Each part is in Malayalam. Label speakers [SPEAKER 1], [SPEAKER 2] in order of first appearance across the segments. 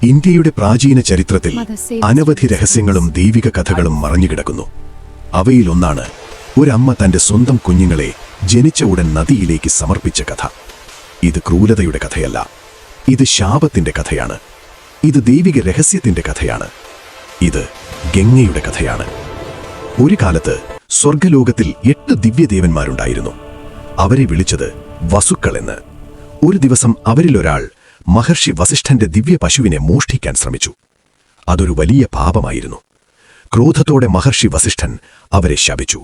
[SPEAKER 1] ഇന്ത്യയുടെ പ്രാചീന ചരിത്രത്തിൽ അനവധി രഹസ്യങ്ങളും ദൈവിക കഥകളും മറഞ്ഞുകിടക്കുന്നു. അവയിലൊന്നാണ് ഒരമ്മ തന്റെ സ്വന്തം കുഞ്ഞുങ്ങളെ ജനിച്ച ഉടൻ നദിയിലേക്ക് സമർപ്പിച്ച കഥ. ഇത് ക്രൂരതയുടെ കഥയല്ല, ഇത് ശാപത്തിന്റെ കഥയാണ്. ഇത് ദൈവിക രഹസ്യത്തിന്റെ കഥയാണ്. ഇത് ഗംഗയുടെ കഥയാണ്. ഒരു കാലത്ത് സ്വർഗലോകത്തിൽ 8 ദിവ്യദേവന്മാരുണ്ടായിരുന്നു. അവരെ വിളിച്ചത് വസുക്കളെന്ന്. ഒരു ദിവസം അവരിലൊരാൾ മഹർഷി വസിഷ്ഠന്റെ ദിവ്യ പശുവിനെ മോഷ്ടിക്കാൻ ശ്രമിച്ചു. അതൊരു വലിയ പാപമായിരുന്നു. ക്രോധത്തോടെ മഹർഷി വസിഷ്ഠൻ അവരെ ശപിച്ചു.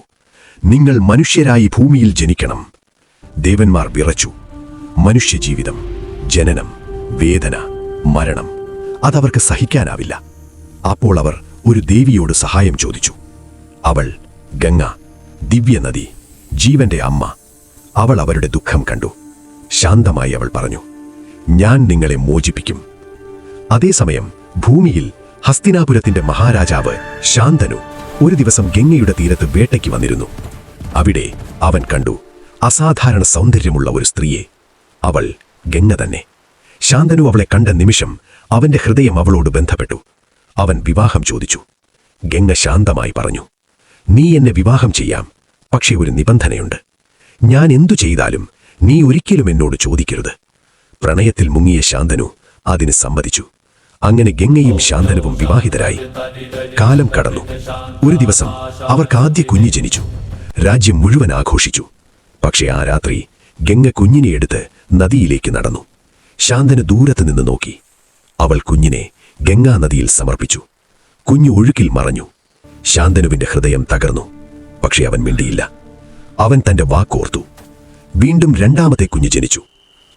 [SPEAKER 1] നിങ്ങൾ മനുഷ്യരായി ഭൂമിയിൽ ജനിക്കണം. ദേവന്മാർ വിറച്ചു. മനുഷ്യജീവിതം, ജനനം, വേദന, മരണം അതവർക്ക് സഹിക്കാനാവില്ല. അപ്പോൾ അവർ ഒരു ദേവിയോട് സഹായം ചോദിച്ചു. അവൾ ഗംഗ, ദിവ്യനദി, ജീവന്റെ അമ്മ. അവൾ അവരുടെ ദുഃഖം കണ്ടു. ശാന്തമായി അവൾ പറഞ്ഞു, ഞാൻ നിങ്ങളെ മോചിപ്പിക്കും. അതേസമയം ഭൂമിയിൽ ഹസ്തിനാപുരത്തിന്റെ മഹാരാജാവ് ശാന്തനു ഒരു ദിവസം ഗംഗയുടെ തീരത്ത് വേട്ടയ്ക്ക് വന്നിരുന്നു. അവിടെ അവൻ കണ്ടു അസാധാരണ സൗന്ദര്യമുള്ള ഒരു സ്ത്രീയെ. അവൾ ഗംഗ തന്നെ. ശാന്തനു അവളെ കണ്ട നിമിഷം അവന്റെ ഹൃദയം അവളോട് ബന്ധപ്പെട്ടു. അവൻ വിവാഹം ചോദിച്ചു. ഗംഗ ശാന്തമായി പറഞ്ഞു, നീ എന്നെ വിവാഹം ചെയ്യാം, പക്ഷേ ഒരു നിബന്ധനയുണ്ട്. ഞാൻ എന്തു ചെയ്താലും നീ ഒരിക്കലും എന്നോട് ചോദിക്കരുത്. പ്രണയത്തിൽ മുങ്ങിയ ശാന്തനു അതിന് സമ്മതിച്ചു. അങ്ങനെ ഗംഗയും ശാന്തനുവും വിവാഹിതരായി. കാലം കടന്നു. ഒരു ദിവസം അവർക്ക് ആദ്യ കുഞ്ഞ് ജനിച്ചു. രാജ്യം മുഴുവൻ ആഘോഷിച്ചു. പക്ഷേ ആ രാത്രി ഗംഗ കുഞ്ഞിനെ എടുത്ത് നദിയിലേക്ക് നടന്നു. ശാന്തനു ദൂരത്ത് നിന്ന് നോക്കി. അവൾ കുഞ്ഞിനെ ഗംഗാ നദിയിൽ സമർപ്പിച്ചു. കുഞ്ഞു ഒഴുക്കിൽ മറഞ്ഞു. ശാന്തനുവിന്റെ ഹൃദയം തകർന്നു. പക്ഷേ അവൻ മിണ്ടിയില്ല. അവൻ തന്റെ വാക്കോർത്തു. വീണ്ടും രണ്ടാമത്തെ കുഞ്ഞ് ജനിച്ചു.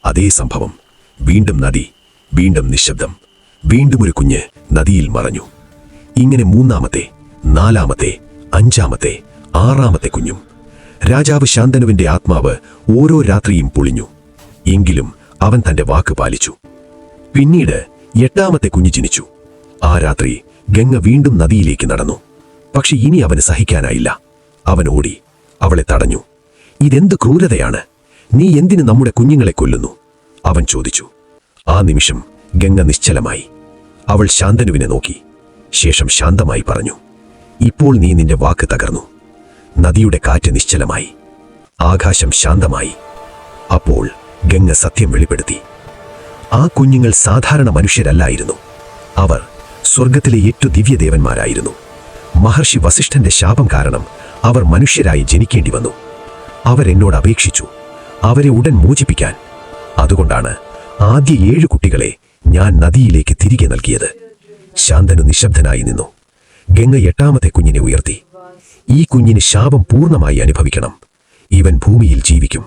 [SPEAKER 1] അതേ സംഭവം. വീണ്ടും നദി, വീണ്ടും നിശബ്ദം. വീണ്ടും ഒരു കുഞ്ഞ് നദിയിൽ മറഞ്ഞു. ഇങ്ങനെ മൂന്നാമത്തെ, നാലാമത്തെ, അഞ്ചാമത്തെ, ആറാമത്തെ കുഞ്ഞും. രാജാവ് ശാന്തനുവിന്റെ ആത്മാവ് ഓരോ രാത്രിയും പൊളിഞ്ഞു. എങ്കിലും അവൻ തന്റെ വാക്ക് പാലിച്ചു. പിന്നീട് 8ാമത്തെ കുഞ്ഞ് ജനിച്ചു. ആ രാത്രി ഗംഗ വീണ്ടും നദിയിലേക്ക് നടന്നു. പക്ഷെ ഇനി അവന് സഹിക്കാനായില്ല. അവൻ ഓടി. അവളെ തടഞ്ഞു. ഇതെന്ത് ക്രൂരതയാണ്? നീ എന്തിന് നമ്മുടെ കുഞ്ഞുങ്ങളെ കൊല്ലുന്നു? അവൻ ചോദിച്ചു. ആ നിമിഷം ഗംഗ നിശ്ചലമായി. അവൾ ശാന്തനുവിനെ നോക്കി. ശേഷം ശാന്തമായി പറഞ്ഞു, ഇപ്പോൾ നീ നിന്റെ വാക്ക് തകർന്നു. നദിയുടെ കാറ്റ് നിശ്ചലമായി. ആകാശം ശാന്തമായി. അപ്പോൾ ഗംഗ സത്യം വെളിപ്പെടുത്തി. ആ കുഞ്ഞുങ്ങൾ സാധാരണ മനുഷ്യരല്ലായിരുന്നു. അവർ സ്വർഗത്തിലെ 8 ദിവ്യദേവന്മാരായിരുന്നു. മഹർഷി വസിഷ്ഠന്റെ ശാപം കാരണം അവർ മനുഷ്യരായി ജനിക്കേണ്ടി വന്നു. അവരെന്നോട് അപേക്ഷിച്ചു അവരെ ഉടൻ മോചിപ്പിക്കാൻ. അതുകൊണ്ടാണ് ആദ്യ 7 കുട്ടികളെ ഞാൻ നദിയിലേക്ക് തിരികെ നൽകിയത്. ശാന്തനു നിശബ്ദനായി നിന്നു. ഗംഗ 8ാമത്തെ കുഞ്ഞിനെ ഉയർത്തി. ഈ കുഞ്ഞിന് ശാപം പൂർണ്ണമായി അനുഭവിക്കണം. ഇവൻ ഭൂമിയിൽ ജീവിക്കും.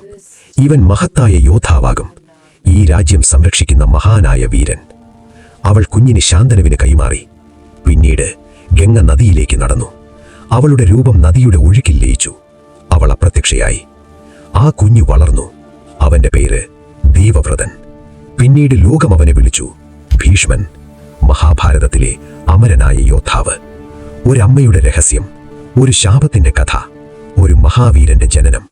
[SPEAKER 1] ഇവൻ മഹത്തായ യോദ്ധാവാകും. ഈ രാജ്യം സംരക്ഷിക്കുന്ന മഹാനായ വീരൻ. അവൾ കുഞ്ഞിന് ശാന്തനുവിന് കൈമാറി. പിന്നീട് ഗംഗ നദിയിലേക്ക് നടന്നു. അവളുടെ രൂപം നദിയുടെ ഒഴുക്കിൽ ലയിച്ചു. അവൾ അപ്രത്യക്ഷയായി. ആ കുഞ്ഞു വളർന്നു. അവന്റെ പേര് ദേവവ്രതൻ. പിന്നീട് ലോകം അവനെ വിളിച്ചു ഭീഷ്മൻ, മഹാഭാരതത്തിലെ അമരനായ യോദ്ധാവ്. ഒരമ്മയുടെ രഹസ്യം, ഒരു ശാപത്തിന്റെ കഥ, ഒരു മഹാവീരന്റെ ജനനം.